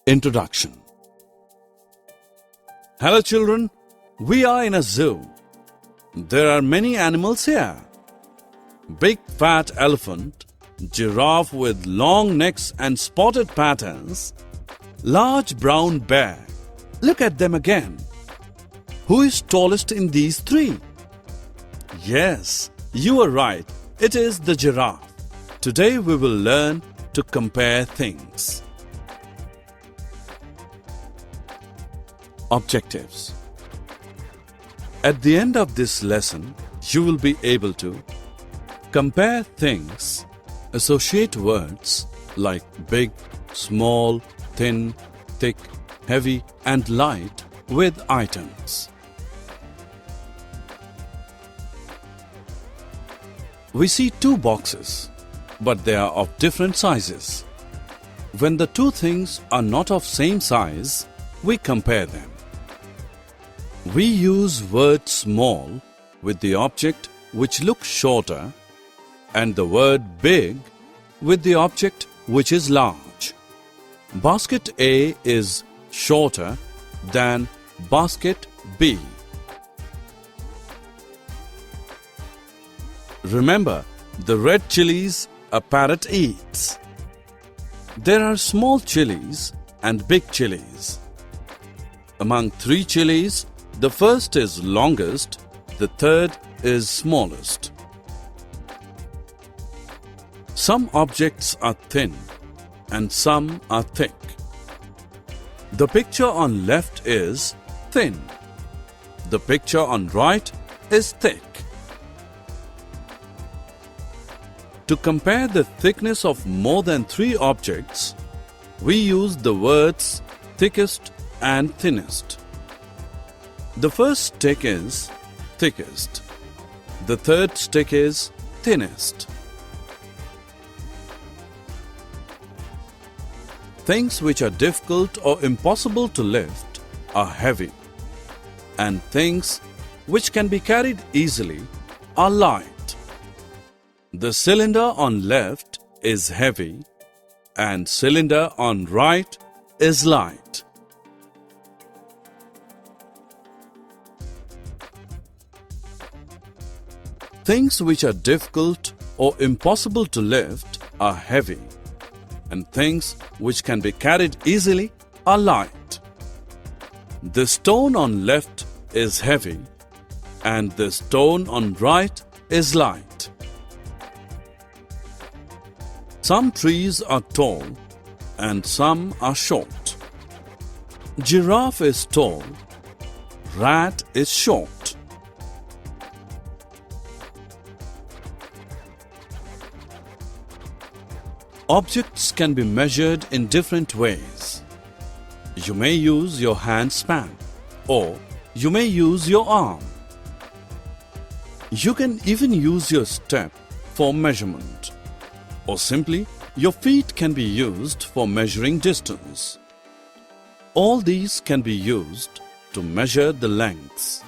Introduction. Hello children, we are in a zoo. There are many animals here. Big fat elephant, giraffe with long necks and spotted patterns, large brown bear. Look at them again. Who is tallest in these three? Yes, you are right. It is the giraffe. Today we will learn to compare things. Objectives. At the end of this lesson, you will be able to compare things, associate words like big, small, thin, thick, heavy and light with items. We see two boxes, but they are of different sizes. When the two things are not of same size, we compare them. We use word small with the object which looks shorter and the word big with the object which is large. Basket A is shorter than basket B. Remember, the red chilies a parrot eats. There are small chilies and big chilies. Among three chilies, the first is longest, the third is smallest. Some objects are thin and some are thick. The picture on left is thin. The picture on right is thick. To compare the thickness of more than three objects, we use the words thickest and thinnest. The first stick is thickest. The third stick is thinnest. Things which are difficult or impossible to lift are heavy, and things which can be carried easily are light. The cylinder on left is heavy and cylinder on right is light. Things which are difficult or impossible to lift are heavy, and things which can be carried easily are light. The stone on left is heavy, and the stone on right is light. Some trees are tall, and some are short. Giraffe is tall, rat is short. Objects can be measured in different ways. You may use your hand span, or you may use your arm. You can even use your step for measurement, or simply your feet can be used for measuring distance. All these can be used to measure the lengths.